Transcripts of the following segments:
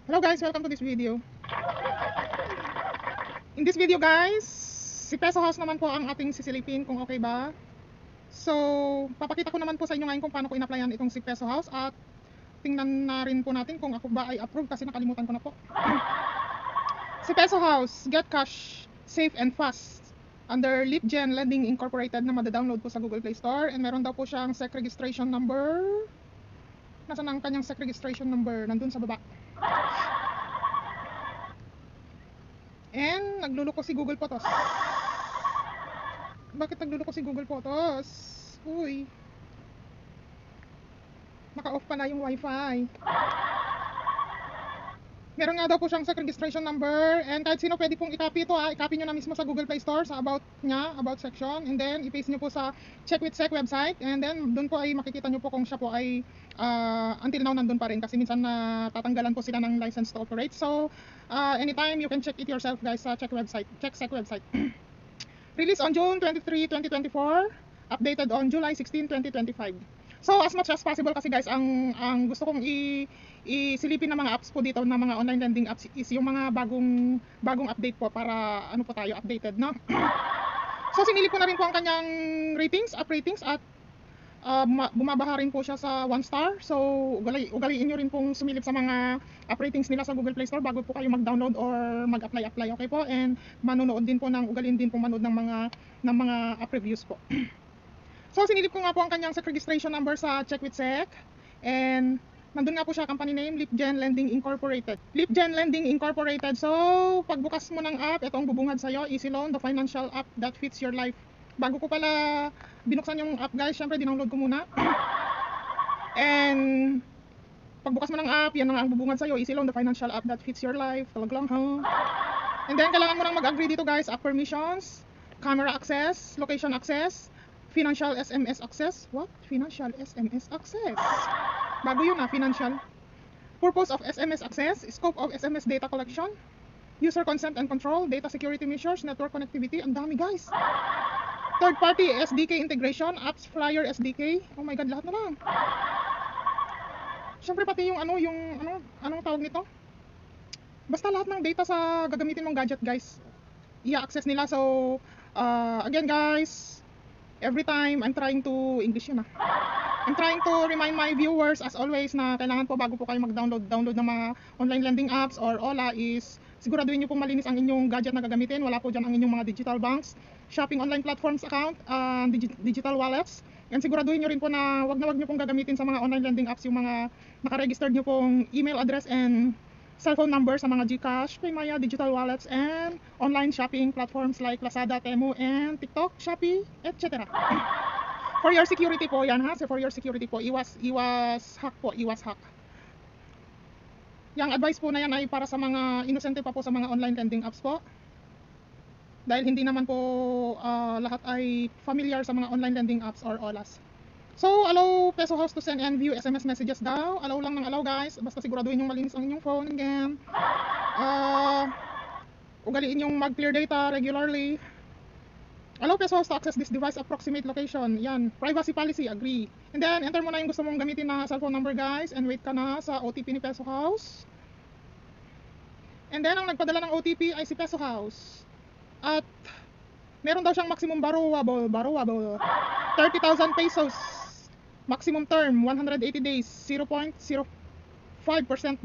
Hello guys, welcome to this video. In this video guys, si Peso House naman po ang ating sisilipin kung okay ba. So, papakita ko naman po sa inyo ngayon kung paano ko in-applyan itong si Peso House at tingnan na rin po natin kung ako ba ay approve kasi nakalimutan ko na po. Si Peso House, get cash safe and fast under LeapGen Lending Incorporated na mada-download po sa Google Play Store, and meron daw po siyang SEC registration number. Nasaan ang kanyang SEC registration number? Nandun sa baba. And nagluloko si Google Photos. Bakit nagluloko si Google Photos? Uy. Naka-off pala yung wifi. Meron nga daw po siyang SEC registration number, and kahit sino pwede pong i-copy ito. I-copy nyo na mismo sa Google Play Store sa about nya, about section, and then i-paste nyo po sa Check with SEC website, and then doon po ay makikita nyo po kung siya po ay until now nandun pa rin kasi minsan natatanggalan po sila ng license to operate. So anytime you can check it yourself guys sa Check SEC website. Released on June 23, 2024, updated on July 16, 2025. So as much as possible kasi guys, ang gusto kong isilipin ng mga apps po dito, na mga online lending apps, is yung mga bagong update po para ano po tayo updated, no? So sinilip ko na rin po ang kanyang app ratings, at bumabaha rin po siya sa 1 star. So ugaliin nyo rin pong sumilip sa mga app ratings nila sa Google Play Store bago po kayo mag-download or mag-apply, okay po? And manonood din po ugaliin din po manood ng mga app reviews po. So sinilip ko nga po ang kanyang SEC registration number sa Check with SEC, and nandun nga po siya, company name, LeapGen Lending Incorporated. LeapGen Lending Incorporated. So pagbukas mo ng app, ito ang bubungad sa'yo, Easy Loan, the financial app that fits your life. Bago ko pala binuksan yung app guys, syempre dinownload ko muna. And pagbukas mo ng app, yan ang bubungad sa'yo, Easy Loan, the financial app that fits your life. Talag lang ha. And then kailangan mo nang mag-agree dito guys, app permissions, camera access, location access, financial SMS access. What? Financial SMS access. Bago yun financial. Purpose of SMS access, scope of SMS data collection, user consent and control, data security measures, network connectivity. Ang dami guys. Third party SDK integration, apps flyer SDK. Oh my god, lahat na lang. Syempre pati yung anong tawag nito? Basta lahat ng data sa gagamitin mong gadget guys, i-access nila. So again guys, every time I'm trying to English yun I'm trying to remind my viewers as always na kailangan po bago po kayo mag-download ng mga online lending apps or OLA is siguraduhin nyo pong malinis ang inyong gadget na gagamitin. Wala po dyan ang inyong mga digital banks, shopping online platforms account, digital wallets. And siguraduhin nyo rin po na wag nyo pong gagamitin sa mga online lending apps yung mga nakaregistered nyo pong email address and cellphone number sa mga GCash, Paymaya, digital wallets, and online shopping platforms like Lazada, Temu, and TikTok, Shopee, etc. For your security po yan ha, so for your security po, iwas hack po, iwas hack. Yung advice po na yan ay para sa mga inosente pa po sa mga online lending apps po. Dahil hindi naman po lahat ay familiar sa mga online lending apps or OLAs. So, allow Peso House to send and view SMS messages daw. Allow lang ng allow guys. Basta siguraduhin yung malinis ang inyong phone again. Ugaliin yung mag-clear data regularly. Allow Peso House to access this device approximate location. Yan. Privacy policy, agree. And then, enter mo na yung gusto mong gamitin na cellphone number guys. And wait ka na sa OTP ni Peso House. And then, ang nagpadala ng OTP ay si Peso House. At meron daw siyang maximum borrowable 30,000 pesos. Maximum term 180 days, 0.05%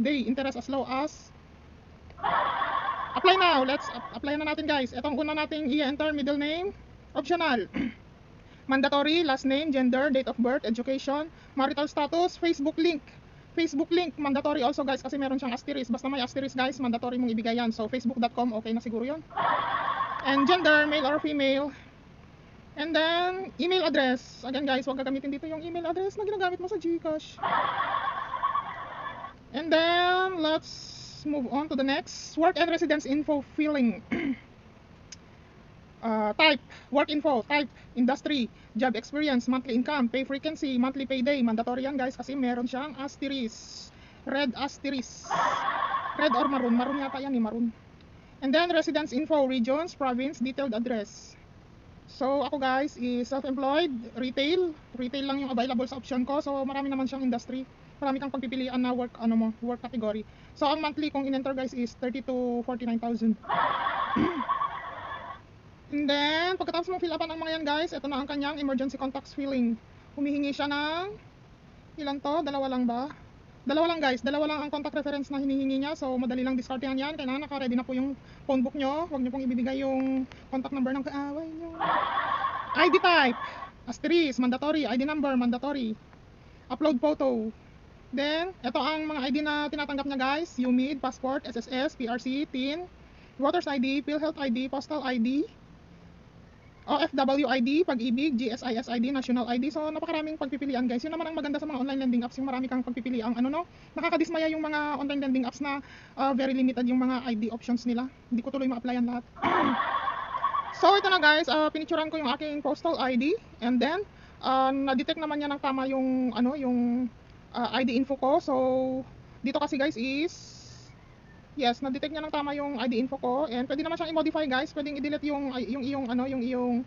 day interest as low as. Apply now. Let's apply na natin guys. Itong una nating i-enter middle name, optional. Mandatory, last name, gender, date of birth, education, marital status, Facebook link, mandatory also guys kasi meron siyang asterisk. Basta may asterisk guys, mandatory mong ibigay yan. So facebook.com, okay na siguro yun. And gender, male or female. And then, email address. Again guys, huwag gagamitin dito yung email address na ginagamit mo sa GCash. And then, let's move on to the next. Work and residence info filling. Type, work info, type, industry, job experience, monthly income, pay frequency, monthly payday. Mandatory yan guys kasi meron siyang asterisk. Red asterisk. Red or maroon. Maroon yata yan maroon. And then, residence info, regions, province, detailed address. So ako guys is self-employed, retail lang yung available sa option ko. So marami naman siyang industry. marami kang pagpipilian na work work category. So ang monthly kung in-enter guys is 30 to 49,000. And then pagkatapos mong fill upan ang mga yan guys, ito na ang kanyang emergency contacts filling. Humihingi siya ng ilan to? Dalawa lang ba? Dalawa lang guys, dalawa lang ang contact reference na hinihingi niya. So madali lang discartehan yan. Kailangan naka-ready na po yung phone book nyo. Huwag nyo pong ibibigay yung contact number ng kaaway nyo. ID type, asterisk, mandatory. ID number, mandatory. Upload photo. Then, ito ang mga ID na tinatanggap niya guys. UMID, passport, SSS, PRC, TIN, Voters ID, PhilHealth ID, Postal ID, OFW ID, Pag-ibig, GSIS ID, National ID. So napakaraming pagpipilian guys. Yun naman ang maganda sa mga online lending apps, yung marami kang pagpipilian. Nakakadismaya yung mga online lending apps na very limited yung mga ID options nila. Hindi ko tuloy ma-applyan lahat. So ito na guys, pinicturan ko yung aking postal ID, and then na-detect naman niya ng tama yung yung ID info ko. So dito kasi guys is yes, na-detect niya ng tama yung ID info ko, and pwede naman siyang i-modify guys. Pwedeng i-delete yung iyong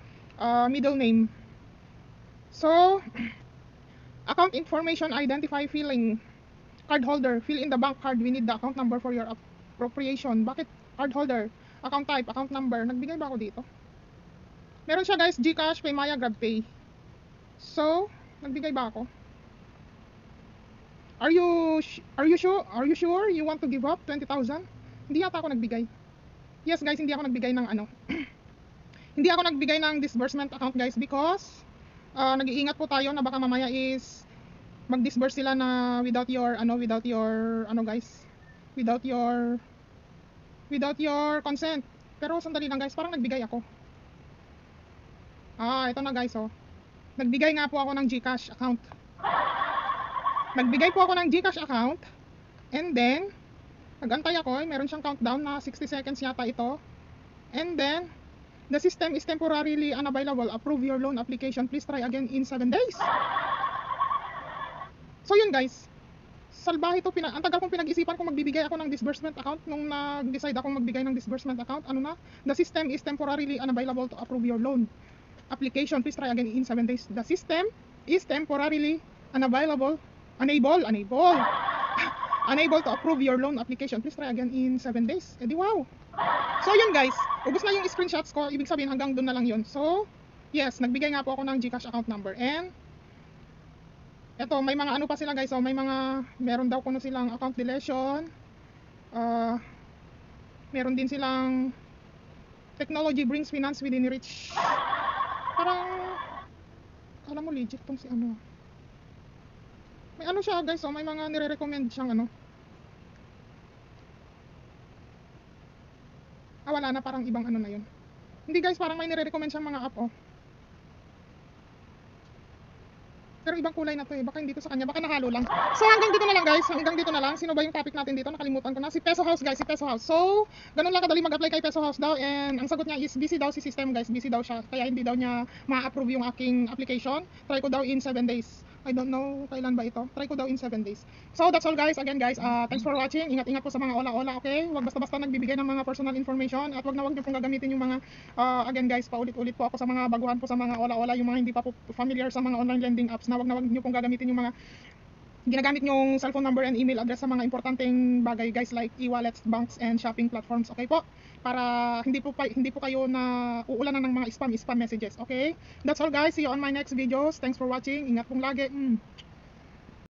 middle name. So account information identify filling. Card holder, fill in the bank card. We need the account number for your appropriation. Bakit card holder? Account type, account number. Nagbigay ba ako dito? Meron siya guys, GCash, Paymaya, GrabPay. So, nagbigay ba ako? Are you sure? Are you sure you want to give up 20,000? Hindi yata ako nagbigay. Yes guys, hindi ako nagbigay ng hindi ako nagbigay ng disbursement account guys, because nag-iingat po tayo na baka mamaya is mag-disburse sila na without your without your consent. Pero sandali lang guys, parang nagbigay ako. Ito na guys, nagbigay nga po ako ng GCash account. Nagbigay po ako ng GCash account, and then nag-antay ako, meron siyang countdown na 60 seconds yata ito. And then the system is temporarily unavailable. Approve your loan application. Please try again in 7 days. So yun guys, salbahe to. Ang tagal kong pinag-isipan kung magbibigay ako ng disbursement account. Nung nag-decide akong magbigay ng disbursement account, the system is temporarily unavailable to approve your loan application. Please try again in 7 days. The system is temporarily unavailable, unable to approve your loan application. Please try again in 7 days. Edi wow. So yun guys, ubos na yung screenshots ko. Ibig sabihin hanggang doon na lang yun. So yes, nagbigay nga po ako ng GCash account number. And eto, may mga pa sila guys. So meron daw kuno silang account deletion. Meron din silang technology brings finance within reach. Parang alam mo legit tong si may siya guys, may mga nire-recommend siyang wala na, parang ibang na yun. Hindi guys, parang may nire-recommend siyang mga app pero ibang kulay na to baka hindi to sa kanya, baka nahalo lang. So hanggang dito na lang guys, hanggang dito na lang. Sino ba yung topic natin dito? Nakalimutan ko na. Si Peso House guys, si Peso House. So ganun lang kadali mag-apply kay Peso House daw, and ang sagot niya is busy daw si system guys, busy daw siya, kaya hindi daw niya ma-approve yung aking application. Try ko daw in 7 days. I don't know kailan ba ito. Try ko daw in 7 days. So that's all guys. Again guys, thanks for watching. Ingat-ingat po sa mga ola-ola, okay? Huwag basta-basta nagbibigay ng mga personal information, at wag niyo pong gagamitin yung mga again guys, paulit-ulit po ako sa mga baguhan po sa mga ola-ola, yung mga hindi pa po familiar sa mga online lending apps, na wag niyo pong gagamitin yung mga ginagamit yung cellphone number and email address sa mga importanteng bagay guys, like e-wallets, banks, and shopping platforms, okay po? Para hindi po kayo na uulanan ng mga spam messages, okay? That's all guys. See you on my next videos. Thanks for watching. Ingat pong lagi.